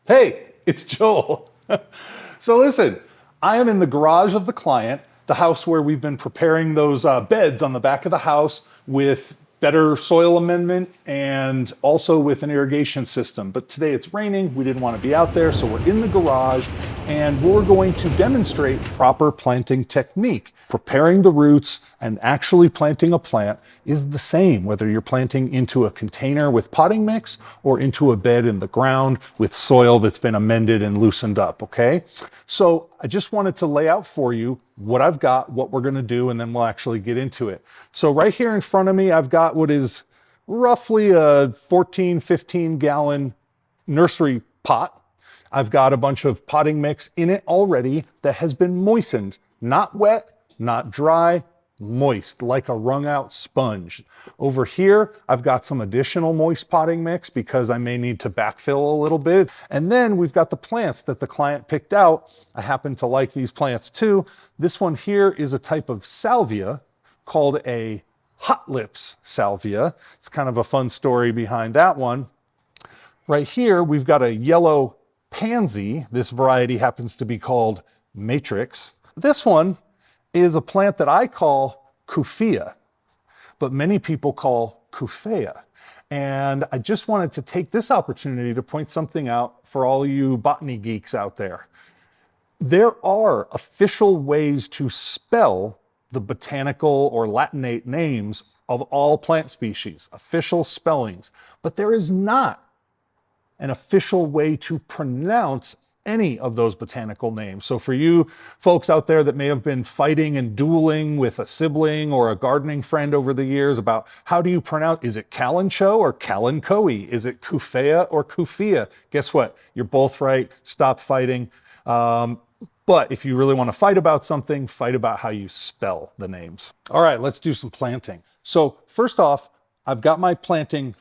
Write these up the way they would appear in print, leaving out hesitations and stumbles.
Hey, it's Joel. So listen, I am in the garage of the client, the house where we've been preparing those beds on the back of the house with better soil amendment and also with an irrigation system. But today it's raining, we didn't want to be out there, so we're in the garage and we're going to demonstrate proper planting technique. Preparing the roots and actually planting a plant is the same, whether you're planting into a container with potting mix or into a bed in the ground with soil that's been amended and loosened up, okay? So I just wanted to lay out for you what I've got, what we're gonna do, and then we'll actually get into it. So right here in front of me, I've got what is roughly a 14, 15 gallon nursery pot. I've got a bunch of potting mix in it already that has been moistened, not wet, not dry, moist, like a wrung out sponge. Over here, I've got some additional moist potting mix because I may need to backfill a little bit. And then we've got the plants that the client picked out. I happen to like these plants too. This one here is a type of salvia called a hot lips salvia. It's kind of a fun story behind that one. Right here, we've got a yellow pansy. This variety happens to be called Matrix. This one is a plant that I call Kufia, but many people call Kufea. And I just wanted to take this opportunity to point something out for all you botany geeks out there. There are official ways to spell the botanical or Latinate names of all plant species, official spellings, but there is not an official way to pronounce any of those botanical names. So for you folks out there that may have been fighting and dueling with a sibling or a gardening friend over the years about how do you pronounce, is it Kalanchoe or Kalanchoe? Is it Kufea or Kufia? Guess what? You're both right. Stop fighting. But if you really want to fight about something, fight about how you spell the names. All right, let's do some planting. So first off, I've got my planting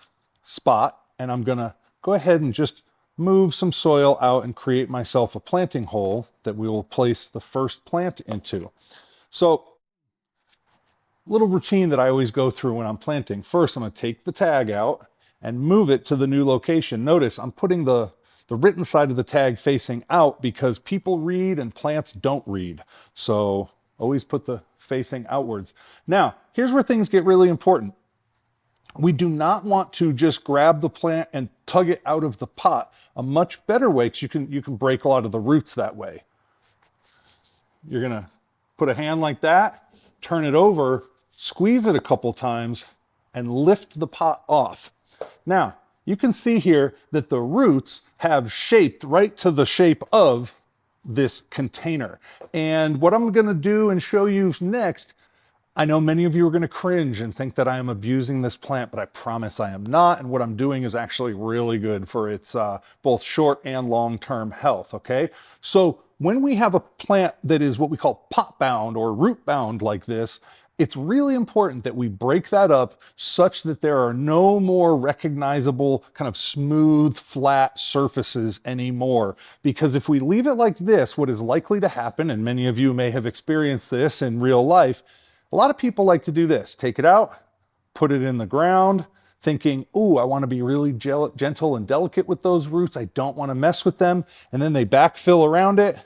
spot and I'm gonna go ahead and just move some soil out and create myself a planting hole that we will place the first plant into. So, little routine that I always go through when I'm planting. First, I'm going to take the tag out and move it to the new location. Notice I'm putting the written side of the tag facing out because people read and plants don't read. So always put the facing outwards. Now, here's where things get really important. We do not want to just grab the plant and tug it out of the pot. A much better way, because you can break a lot of the roots that way. You're gonna put a hand like that, turn it over, squeeze it a couple times, and lift the pot off. Now, you can see here that the roots have shaped right to the shape of this container. And what I'm gonna do and show you next, I know many of you are going to cringe and think that I am abusing this plant, but I promise I am not. And what I'm doing is actually really good for its both short and long-term health, okay? So when we have a plant that is what we call pot bound or root bound like this, it's really important that we break that up such that there are no more recognizable kind of smooth, flat surfaces anymore. Because if we leave it like this, what is likely to happen, and many of you may have experienced this in real life, a lot of people like to do this, take it out, put it in the ground, thinking, ooh, I want to be really gentle and delicate with those roots. I don't want to mess with them. And then they backfill around it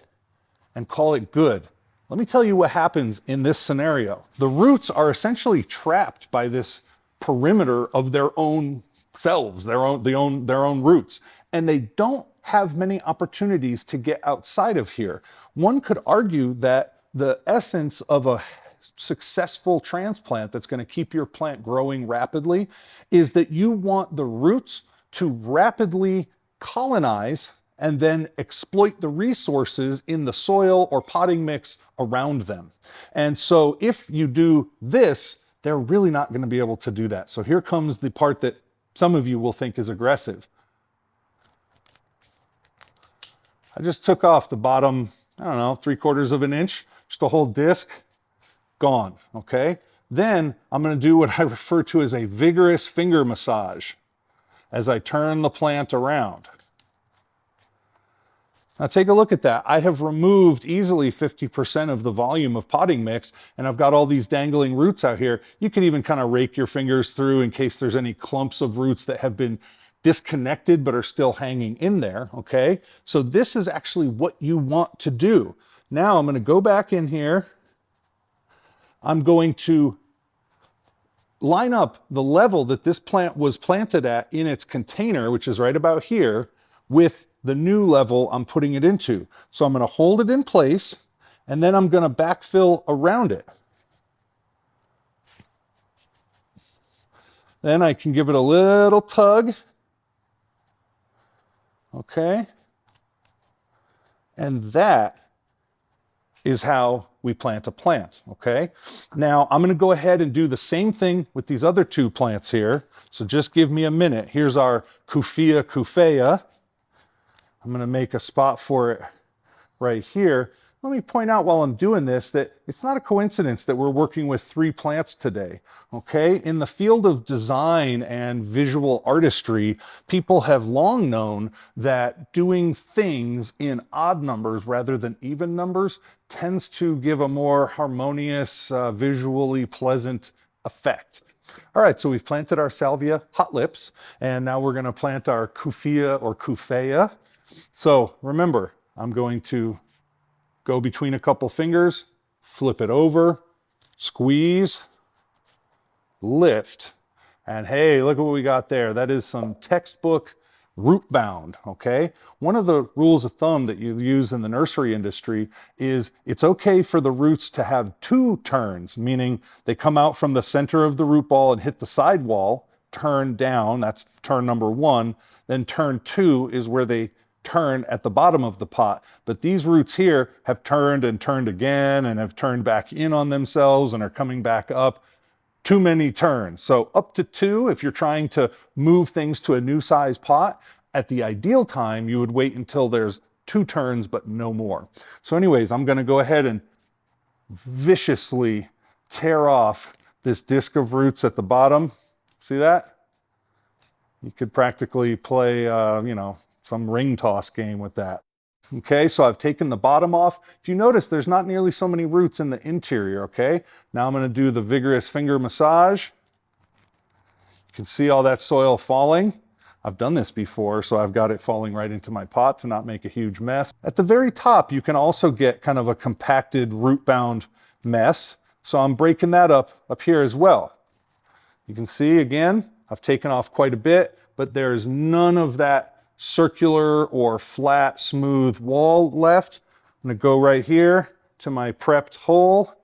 and call it good. Let me tell you what happens in this scenario. The roots are essentially trapped by this perimeter of their own selves, their own roots. And they don't have many opportunities to get outside of here. One could argue that the essence of a successful transplant that's going to keep your plant growing rapidly is that you want the roots to rapidly colonize and then exploit the resources in the soil or potting mix around them. And so if you do this, they're really not going to be able to do that. So here comes the part that some of you will think is aggressive. I just took off the bottom, I don't know, 3/4 of an inch, just a whole disc. Gone, okay? Then I'm going to do what I refer to as a vigorous finger massage as I turn the plant around. Now take a look at that. I have removed easily 50% of the volume of potting mix, and I've got all these dangling roots out here. You can even kind of rake your fingers through in case there's any clumps of roots that have been disconnected but are still hanging in there, okay? So this is actually what you want to do. Now I'm going to go back in here. I'm going to line up the level that this plant was planted at in its container, which is right about here, with the new level I'm putting it into. So I'm going to hold it in place, and then I'm going to backfill around it. Then I can give it a little tug. Okay. And that is how we plant a plant, okay? Now, I'm going to go ahead and do the same thing with these other two plants here. So just give me a minute. Here's our Kufia kufea. I'm going to make a spot for it right here. Let me point out while I'm doing this that it's not a coincidence that we're working with 3 plants today, okay? In the field of design and visual artistry, people have long known that doing things in odd numbers rather than even numbers tends to give a more harmonious, visually pleasant effect. All right, so we've planted our salvia hot lips, and now we're going to plant our kufia or kufea. So remember, I'm going to go between a couple fingers, flip it over, squeeze, lift, and hey, look at what we got there. That is some textbook root bound, okay? One of the rules of thumb that you use in the nursery industry is it's okay for the roots to have 2 turns, meaning they come out from the center of the root ball and hit the side wall, turn down, that's turn number 1, then turn 2 is where they turn at the bottom of the pot. But these roots here have turned and turned again and have turned back in on themselves and are coming back up. Too many turns. So up to 2, if you're trying to move things to a new size pot, at the ideal time, you would wait until there's 2 turns, but no more. So anyways, I'm going to go ahead and viciously tear off this disc of roots at the bottom. See that? You could practically play, some ring toss game with that. Okay, so I've taken the bottom off. If you notice, there's not nearly so many roots in the interior, okay? Now I'm going to do the vigorous finger massage. You can see all that soil falling. I've done this before, so I've got it falling right into my pot to not make a huge mess. At the very top, you can also get kind of a compacted root-bound mess. So I'm breaking that up here as well. You can see, again, I've taken off quite a bit, but there's none of that circular or flat, smooth wall left. I'm going to go right here to my prepped hole.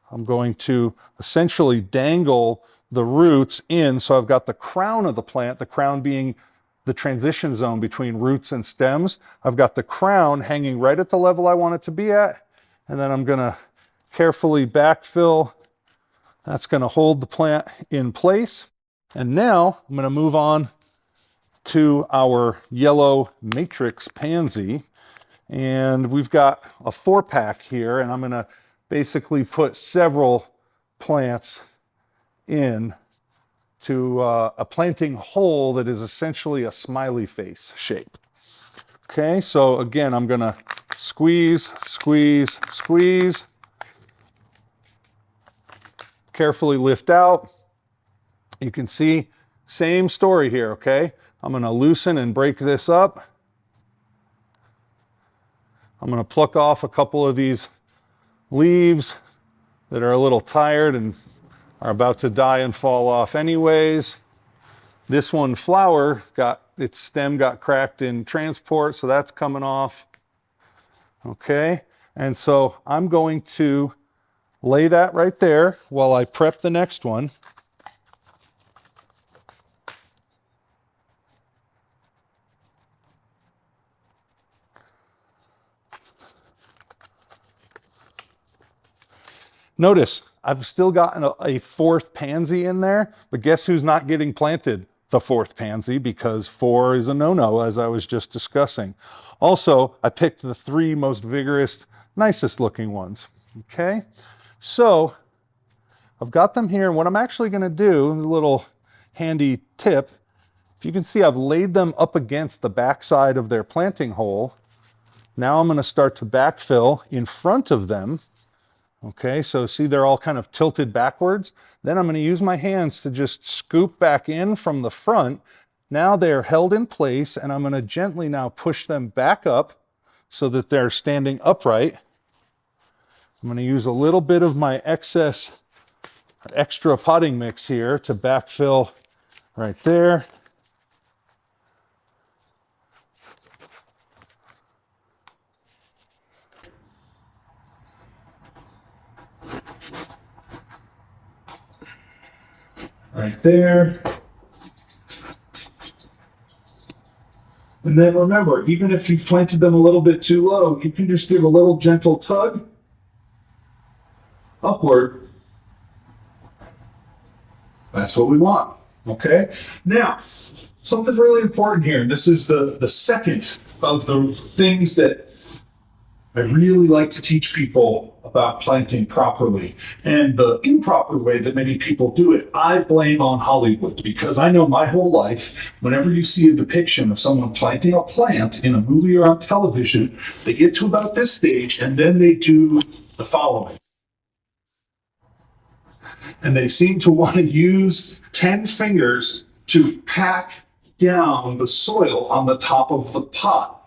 I'm going to essentially dangle the roots in, so I've got the crown of the plant, the crown being the transition zone between roots and stems. I've got the crown hanging right at the level I want it to be at, and then I'm going to carefully backfill. That's going to hold the plant in place. And now I'm going to move on to our yellow matrix pansy, and we've got a 4-pack here, and I'm going to basically put several plants in to a planting hole that is essentially a smiley face shape. Okay, so again, I'm going to squeeze, squeeze, squeeze, carefully lift out. You can see same story here, okay? I'm going to loosen and break this up. I'm going to pluck off a couple of these leaves that are a little tired and are about to die and fall off anyways. This one flower its stem got cracked in transport, so that's coming off. Okay, and so I'm going to lay that right there while I prep the next one. Notice, I've still gotten a 4th pansy in there, but guess who's not getting planted? The 4th pansy, because 4 is a no-no, as I was just discussing. Also, I picked the 3 most vigorous, nicest looking ones. Okay, so I've got them here, and what I'm actually going to do, a little handy tip, if you can see, I've laid them up against the backside of their planting hole. Now I'm going to start to backfill in front of them. Okay, so see they're all kind of tilted backwards. Then I'm going to use my hands to just scoop back in from the front Now they're held in place, and I'm going to gently now push them back up so that they're standing upright. I'm going to use a little bit of my extra potting mix here to backfill right there. Right there. And then remember, even if you've planted them a little bit too low, you can just give a little gentle tug upward. That's what we want, okay? Now, something really important here, and this is the second of the things that I really like to teach people about planting properly. And the improper way that many people do it, I blame on Hollywood, because I know my whole life, whenever you see a depiction of someone planting a plant in a movie or on television, they get to about this stage and then they do the following. And they seem to want to use 10 fingers to pack down the soil on the top of the pot.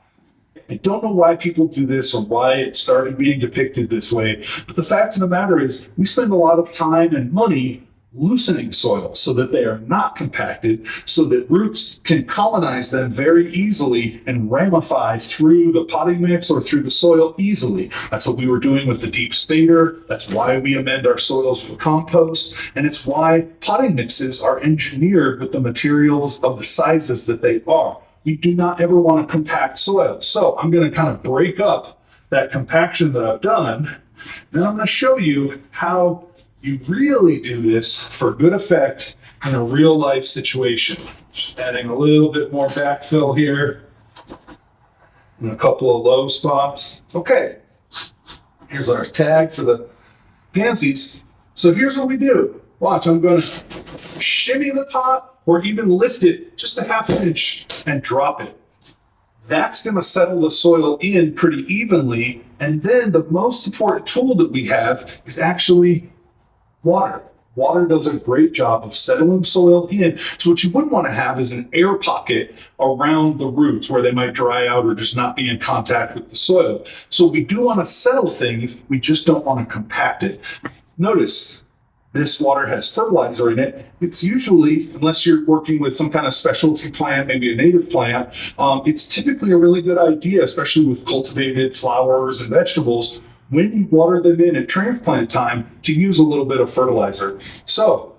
I don't know why people do this or why it started being depicted this way, but the fact of the matter is we spend a lot of time and money loosening soil so that they are not compacted, so that roots can colonize them very easily and ramify through the potting mix or through the soil easily. That's what we were doing with the deep spader. That's why we amend our soils with compost. And it's why potting mixes are engineered with the materials of the sizes that they are. We do not ever want to compact soil. So I'm going to kind of break up that compaction that I've done. Then I'm going to show you how you really do this for good effect in a real life situation. Just adding a little bit more backfill here and a couple of low spots. Okay, here's our tag for the pansies. So here's what we do. Watch, I'm going to shimmy the pot or even lift it just a half inch and drop it. That's going to settle the soil in pretty evenly. And then the most important tool that we have is actually water. Water does a great job of settling soil in. So what you wouldn't want to have is an air pocket around the roots where they might dry out or just not be in contact with the soil. So we do want to settle things, we just don't want to compact it. Notice this water has fertilizer in it. It's usually, unless you're working with some kind of specialty plant, maybe a native plant, it's typically a really good idea, especially with cultivated flowers and vegetables, when you water them in at transplant time, to use a little bit of fertilizer. So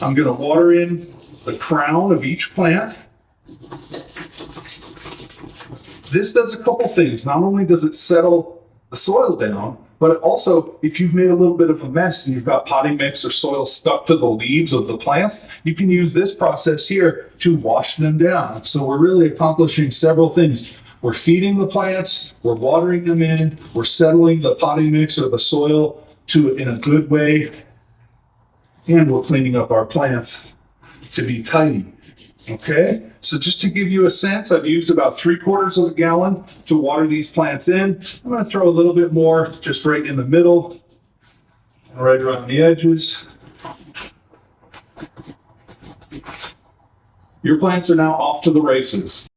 I'm going to water in the crown of each plant. This does a couple things. Not only does it settle the soil down, but also, if you've made a little bit of a mess and you've got potting mix or soil stuck to the leaves of the plants, you can use this process here to wash them down. So we're really accomplishing several things. We're feeding the plants, we're watering them in, we're settling the potting mix or the soil in a good way, and we're cleaning up our plants to be tidy. Okay, so just to give you a sense, I've used about 3/4 of a gallon to water these plants in. I'm going to throw a little bit more just right in the middle, right around the edges. Your plants are now off to the races.